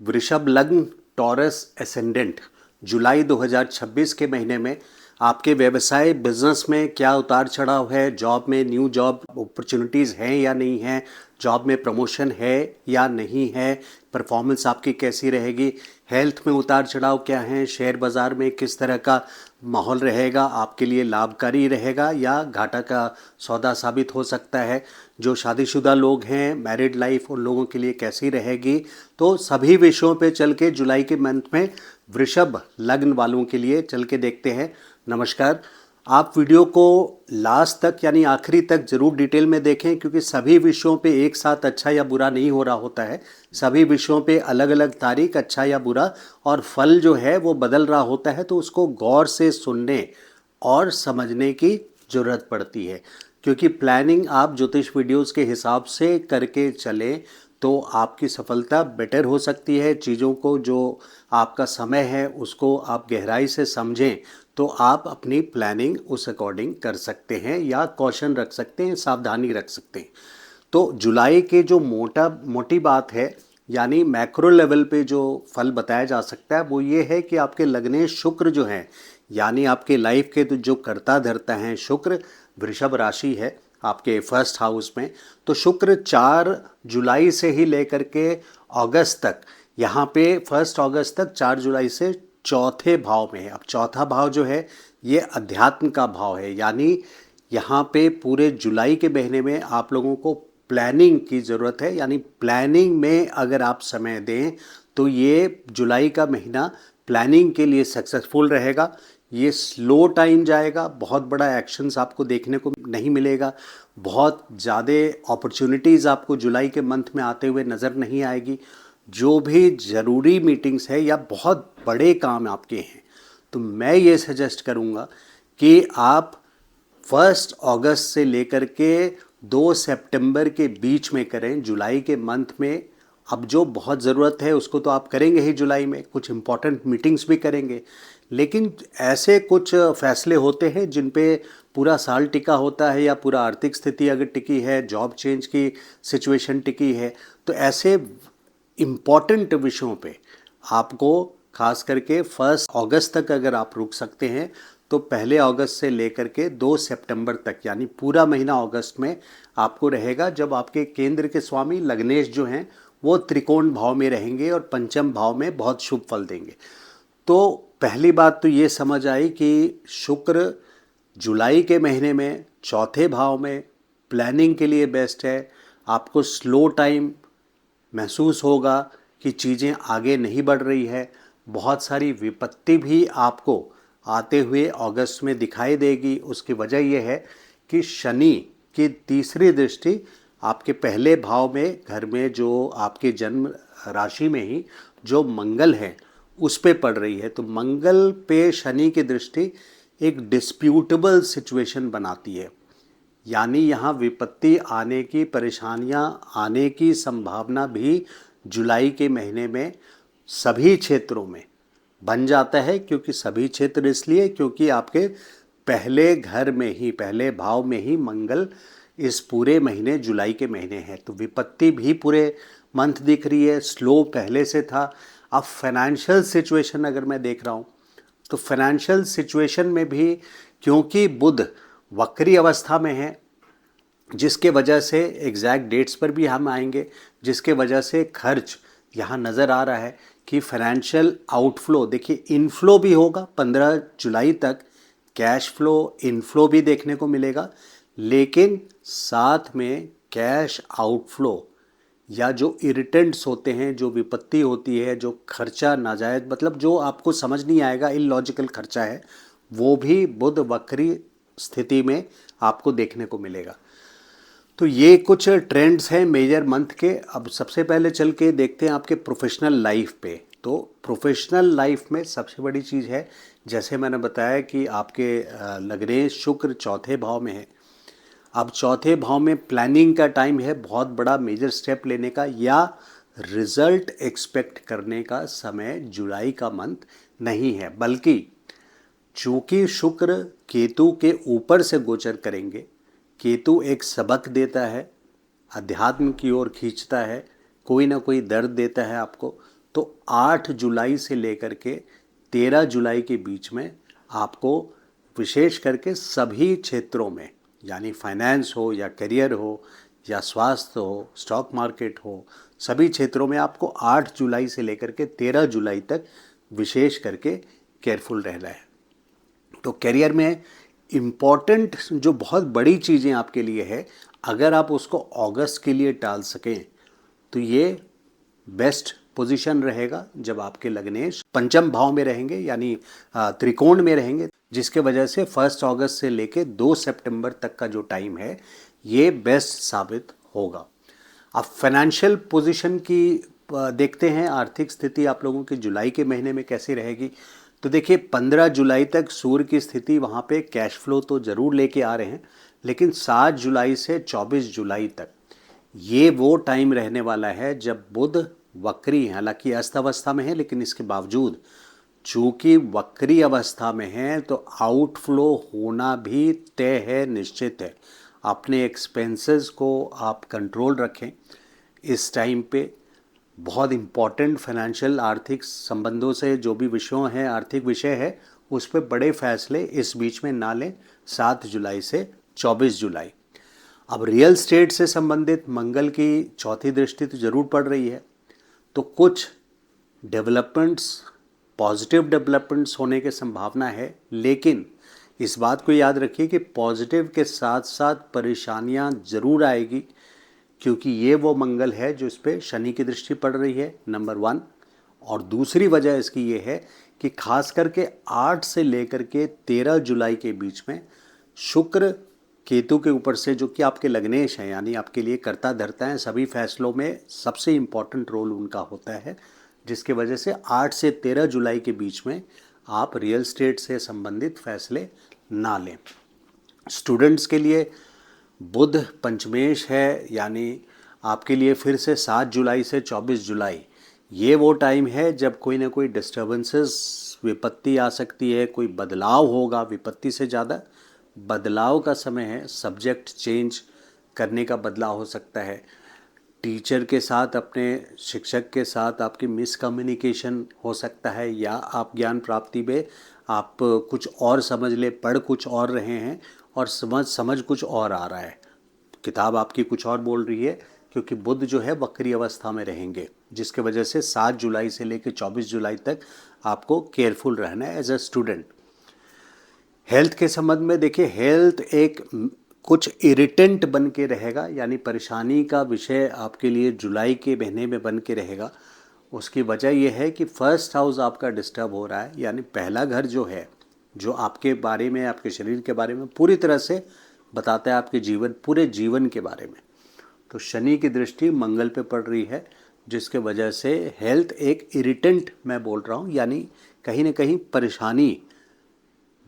वृषभ लग्न, taurus ascendant, जुलाई 2026 के महीने में आपके व्यवसाय बिजनेस में क्या उतार चढ़ाव है, जॉब में न्यू जॉब अपॉर्चुनिटीज़ हैं या नहीं हैं, जॉब में प्रमोशन है या नहीं है, परफॉर्मेंस आपकी कैसी रहेगी, हेल्थ में उतार चढ़ाव क्या हैं, शेयर बाज़ार में किस तरह का माहौल रहेगा, आपके लिए लाभकारी रहेगा या घाटा का सौदा साबित हो सकता है, जो शादीशुदा लोग हैं मैरिड लाइफ उन लोगों के लिए कैसी रहेगी। तो सभी विषयों पे चल के जुलाई के मंथ में वृषभ लग्न वालों के लिए चल के देखते हैं। नमस्कार, आप वीडियो को लास्ट तक यानी आखिरी तक ज़रूर डिटेल में देखें, क्योंकि सभी विषयों पे एक साथ अच्छा या बुरा नहीं हो रहा होता है। सभी विषयों पे अलग अलग तारीख अच्छा या बुरा और फल जो है वो बदल रहा होता है, तो उसको गौर से सुनने और समझने की ज़रूरत पड़ती है। क्योंकि प्लानिंग आप ज्योतिष वीडियोस के हिसाब से करके चलें तो आपकी सफलता बेटर हो सकती है। चीज़ों को जो आपका समय है उसको आप गहराई से समझें तो आप अपनी प्लानिंग उस अकॉर्डिंग कर सकते हैं या कॉशन रख सकते हैं, सावधानी रख सकते हैं। तो जुलाई के जो मोटी बात है यानी मैक्रो लेवल पे जो फल बताया जा सकता है वो ये है कि आपके लग्नेश शुक्र जो हैं यानी आपके लाइफ के तो जो कर्ता धर्ता हैं, शुक्र वृषभ राशि है आपके फर्स्ट हाउस में। तो शुक्र 4 जुलाई से ही लेकर के अगस्त तक, यहाँ पे 1 अगस्त तक 4 जुलाई से चौथे भाव में है। अब चौथा भाव जो है ये अध्यात्म का भाव है, यानी यहाँ पे पूरे जुलाई के महीने में आप लोगों को प्लानिंग की ज़रूरत है। यानी प्लानिंग में अगर आप समय दें तो ये जुलाई का महीना प्लानिंग के लिए सक्सेसफुल रहेगा। ये स्लो टाइम जाएगा, बहुत बड़ा एक्शंस आपको देखने को नहीं मिलेगा, बहुत ज़्यादा अपॉर्चुनिटीज़ आपको जुलाई के मंथ में आते हुए नज़र नहीं आएगी। जो भी ज़रूरी मीटिंग्स है या बहुत बड़े काम आपके हैं तो मैं ये सजेस्ट करूँगा कि आप 1 अगस्त से लेकर के 2 सितंबर के बीच में करें जुलाई के मंथ में। अब जो बहुत ज़रूरत है उसको तो आप करेंगे ही जुलाई में, कुछ इम्पॉर्टेंट मीटिंग्स भी करेंगे, लेकिन ऐसे कुछ फैसले होते हैं जिन पे पूरा साल टिका होता है या पूरा आर्थिक स्थिति अगर टिकी है, जॉब चेंज की सिचुएशन टिकी है, तो ऐसे इम्पॉर्टेंट विषयों पे आपको खास करके 1 अगस्त तक अगर आप रुक सकते हैं तो 1 अगस्त से लेकर के 2 सितंबर तक यानी पूरा महीना अगस्त में आपको रहेगा, जब आपके केंद्र के स्वामी लग्नेश जो हैं वो त्रिकोण भाव में रहेंगे और पंचम भाव में बहुत शुभ फल देंगे। तो पहली बात तो ये समझ आई कि शुक्र जुलाई के महीने में चौथे भाव में प्लानिंग के लिए बेस्ट है। आपको स्लो टाइम महसूस होगा कि चीज़ें आगे नहीं बढ़ रही है, बहुत सारी विपत्ति भी आपको आते हुए अगस्त में दिखाई देगी। उसकी वजह यह है कि शनि की तीसरी दृष्टि आपके पहले भाव में, घर में जो आपके जन्म राशि में ही जो मंगल है उस पे पड़ रही है। तो मंगल पे शनि की दृष्टि एक डिस्प्यूटेबल सिचुएशन बनाती है, यानी यहाँ विपत्ति आने की, परेशानियाँ आने की संभावना भी जुलाई के महीने में सभी क्षेत्रों में बन जाता है। क्योंकि सभी क्षेत्र इसलिए क्योंकि आपके पहले घर में ही, पहले भाव में ही मंगल इस पूरे महीने जुलाई के महीने हैं। तो विपत्ति भी पूरे मंथ दिख रही है, स्लो पहले से था। अब फाइनेंशियल सिचुएशन अगर मैं देख रहा हूँ तो फाइनेंशियल सिचुएशन में भी क्योंकि बुध वक्री अवस्था में है, जिसके वजह से एग्जैक्ट डेट्स पर भी हम आएंगे, जिसके वजह से खर्च यहाँ नज़र आ रहा है कि फाइनेंशियल आउटफ्लो, देखिए इनफ्लो भी होगा 15 जुलाई तक, कैश फ्लो इनफ्लो भी देखने को मिलेगा, लेकिन साथ में कैश आउटफ्लो या जो इरिटेंट्स होते हैं, जो विपत्ति होती है, जो खर्चा नाजायज़, मतलब जो आपको समझ नहीं आएगा, इलॉजिकल खर्चा है, वो भी बुध वक्री स्थिति में आपको देखने को मिलेगा। तो ये कुछ ट्रेंड्स हैं मेजर मंथ के। अब सबसे पहले चल के देखते हैं आपके प्रोफेशनल लाइफ पे। तो प्रोफेशनल लाइफ में सबसे बड़ी चीज़ है, जैसे मैंने बताया कि आपके लग्नेश शुक्र चौथे भाव में है। अब चौथे भाव में प्लानिंग का टाइम है, बहुत बड़ा मेजर स्टेप लेने का या रिजल्ट एक्सपेक्ट करने का समय जुलाई का मंथ नहीं है, बल्कि चूँकि शुक्र केतु के ऊपर से गोचर करेंगे, केतु एक सबक देता है, अध्यात्म की ओर खींचता है, कोई ना कोई दर्द देता है आपको, तो 8 जुलाई से लेकर के 13 जुलाई के बीच में आपको विशेष करके सभी क्षेत्रों में, यानी फाइनेंस हो या करियर हो या स्वास्थ्य हो, स्टॉक मार्केट हो, सभी क्षेत्रों में आपको 8 जुलाई से लेकर के 13 जुलाई तक विशेष करके केयरफुल रहना है। तो करियर में इम्पॉर्टेंट जो बहुत बड़ी चीज़ें आपके लिए है, अगर आप उसको अगस्त के लिए टाल सकें तो ये बेस्ट पोजीशन रहेगा जब आपके लग्नेश पंचम भाव में रहेंगे, यानी त्रिकोण में रहेंगे, जिसके वजह से 1 अगस्त से लेके 2 सितंबर तक का जो टाइम है ये बेस्ट साबित होगा। अब फाइनेंशियल पोजीशन की देखते हैं, आर्थिक स्थिति आप लोगों की जुलाई के महीने में कैसी रहेगी। तो देखिए 15 जुलाई तक सूर्य की स्थिति वहाँ पे कैश फ्लो तो ज़रूर लेके आ रहे हैं, लेकिन 7 जुलाई से 24 जुलाई तक ये वो टाइम रहने वाला है जब बुध वक्री, हालांकि अस्त अवस्था में है लेकिन इसके बावजूद चूंकि वक्री अवस्था में है तो आउटफ्लो होना भी तय है, निश्चित है। अपने एक्सपेंसेस को आप कंट्रोल रखें इस टाइम पे। बहुत इम्पॉर्टेंट फाइनेंशियल आर्थिक संबंधों से जो भी विषयों हैं, आर्थिक विषय है, उस पर बड़े फैसले इस बीच में ना लें 7 जुलाई से 24 जुलाई। अब रियल स्टेट से संबंधित मंगल की चौथी दृष्टि तो ज़रूर पड़ रही है, तो कुछ डेवलपमेंट्स, पॉजिटिव डेवलपमेंट्स होने की संभावना है, लेकिन इस बात को याद रखिए कि पॉजिटिव के साथ साथ परेशानियां ज़रूर आएगी, क्योंकि ये वो मंगल है जो इस पर शनि की दृष्टि पड़ रही है, नंबर 1। और दूसरी वजह इसकी ये है कि खास करके 8 से लेकर के 13 जुलाई के बीच में शुक्र केतु के ऊपर से, जो कि आपके लग्नेश हैं, यानी आपके लिए कर्ता धर्ता हैं, सभी फैसलों में सबसे इम्पॉर्टेंट रोल उनका होता है, जिसके वजह से 8 से 13 जुलाई के बीच में आप रियल स्टेट से संबंधित फैसले ना लें। स्टूडेंट्स के लिए बुध पंचमेश है, यानी आपके लिए फिर से 7 जुलाई से 24 जुलाई ये वो टाइम है जब कोई ना कोई डिस्टर्बेंसेस, विपत्ति आ सकती है, कोई बदलाव होगा। विपत्ति से ज़्यादा बदलाव का समय है, सब्जेक्ट चेंज करने का बदलाव हो सकता है। टीचर के साथ, अपने शिक्षक के साथ आपकी मिसकम्युनिकेशन हो सकता है, या आप ज्ञान प्राप्ति में आप कुछ और समझ ले, पढ़ कुछ और रहे हैं और समझ कुछ और आ रहा है, किताब आपकी कुछ और बोल रही है, क्योंकि बुध जो है वक्री अवस्था में रहेंगे, जिसके वजह से 7 जुलाई से लेकर 24 जुलाई तक आपको केयरफुल रहना है एज अ स्टूडेंट। हेल्थ के संबंध में देखिए, हेल्थ एक कुछ इरिटेंट बन के रहेगा, यानी परेशानी का विषय आपके लिए जुलाई के महीने में बन के रहेगा। उसकी वजह यह है कि फर्स्ट हाउस आपका डिस्टर्ब हो रहा है, यानी पहला घर जो है, जो आपके बारे में, आपके शरीर के बारे में पूरी तरह से बताता है, आपके जीवन, पूरे जीवन के बारे में। तो शनि की दृष्टि मंगल पे पड़ रही है, जिसके वजह से हेल्थ एक इरिटेंट मैं बोल रहा हूँ, यानी कहीं ना कहीं परेशानी,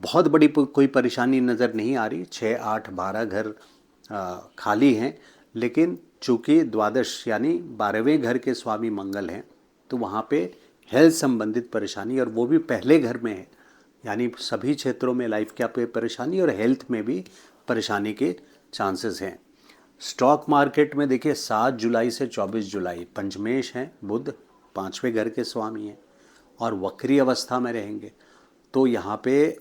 बहुत बड़ी कोई परेशानी नज़र नहीं आ रही। 6, 8, 12 घर खाली हैं, लेकिन चूँकि द्वादश यानी 12वें घर के स्वामी मंगल हैं, तो वहाँ पे हेल्थ संबंधित परेशानी, और वो भी पहले घर में है, यानी सभी क्षेत्रों में लाइफ क्या पे परेशानी और हेल्थ में भी परेशानी के चांसेस हैं। स्टॉक मार्केट में देखिए 7 जुलाई से 24 जुलाई पंचमेश हैं, बुध 5वें घर के स्वामी हैं और वक्री अवस्था में रहेंगे। तो यहाँ पे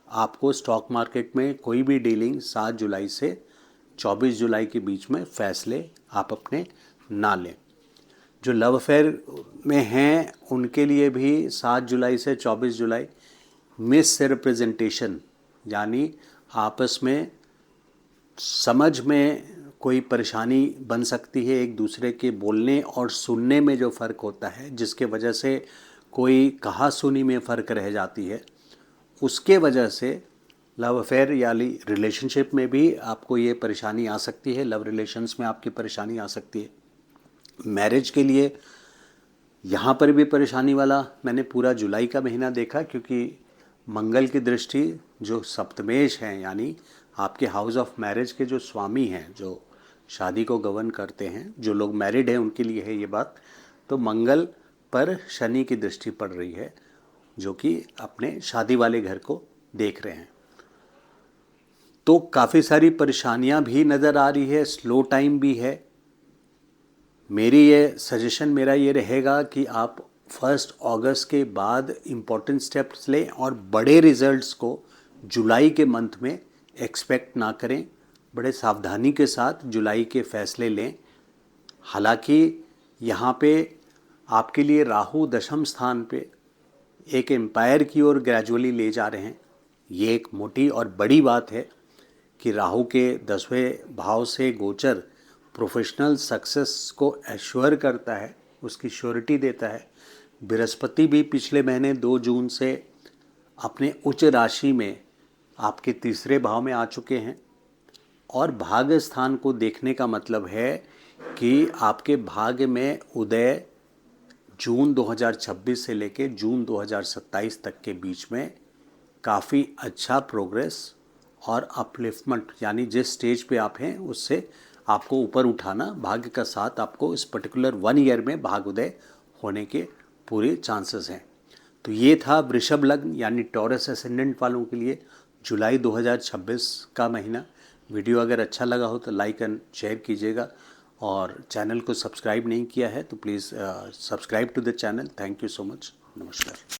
आपको स्टॉक मार्केट में कोई भी डीलिंग 7 जुलाई से 24 जुलाई के बीच में फैसले आप अपने ना लें। जो लव अफेयर में हैं उनके लिए भी 7 जुलाई से 24 जुलाई मिस रिप्रेजेंटेशन, यानी आपस में समझ में कोई परेशानी बन सकती है, एक दूसरे के बोलने और सुनने में जो फ़र्क होता है, जिसके वजह से कोई कहा सुनी में फ़र्क रह जाती है, उसके वजह से लव अफेयर यानी रिलेशनशिप में भी आपको ये परेशानी आ सकती है, लव रिलेशंस में आपकी परेशानी आ सकती है। मैरिज के लिए यहाँ पर भी परेशानी वाला मैंने पूरा जुलाई का महीना देखा, क्योंकि मंगल की दृष्टि जो सप्तमेश हैं, यानी आपके हाउस ऑफ मैरिज के जो स्वामी हैं, जो शादी को गवर्न करते हैं, जो लोग मैरिड हैं उनके लिए है ये बात। तो मंगल पर शनि की दृष्टि पड़ रही है, जो कि अपने शादी वाले घर को देख रहे हैं। तो काफ़ी सारी परेशानियां भी नज़र आ रही है, स्लो टाइम भी है। मेरी ये सजेशन मेरा ये रहेगा कि आप 1 अगस्त के बाद इम्पोर्टेंट स्टेप्स लें और बड़े रिजल्ट्स को जुलाई के मंथ में एक्सपेक्ट ना करें। बड़े सावधानी के साथ जुलाई के फैसले लें। हालांकि यहाँ पे आपके लिए राहु दशम स्थान पे एक एम्पायर की ओर ग्रेजुअली ले जा रहे हैं। ये एक मोटी और बड़ी बात है कि राहु के 10वें भाव से गोचर प्रोफेशनल सक्सेस को एश्योर करता है, उसकी श्योरिटी देता है। बृहस्पति भी पिछले महीने 2 जून से अपने उच्च राशि में आपके 3रे भाव में आ चुके हैं और भाग्य स्थान को देखने का मतलब है कि आपके भाग्य में उदय जून 2026 से लेके जून 2027 तक के बीच में काफ़ी अच्छा प्रोग्रेस और अपलिफ्टमेंट, यानी जिस स्टेज पे आप हैं उससे आपको ऊपर उठाना, भाग्य का साथ आपको इस पर्टिकुलर 1 ईयर में भाग्योदय होने के पूरे चांसेस हैं। तो ये था वृषभ लग्न यानी टॉरस एसेंडेंट वालों के लिए जुलाई 2026 का महीना। वीडियो अगर अच्छा लगा हो तो लाइक एंड शेयर कीजिएगा और चैनल को सब्सक्राइब नहीं किया है तो please subscribe to the channel. Thank you so much. नमस्कार।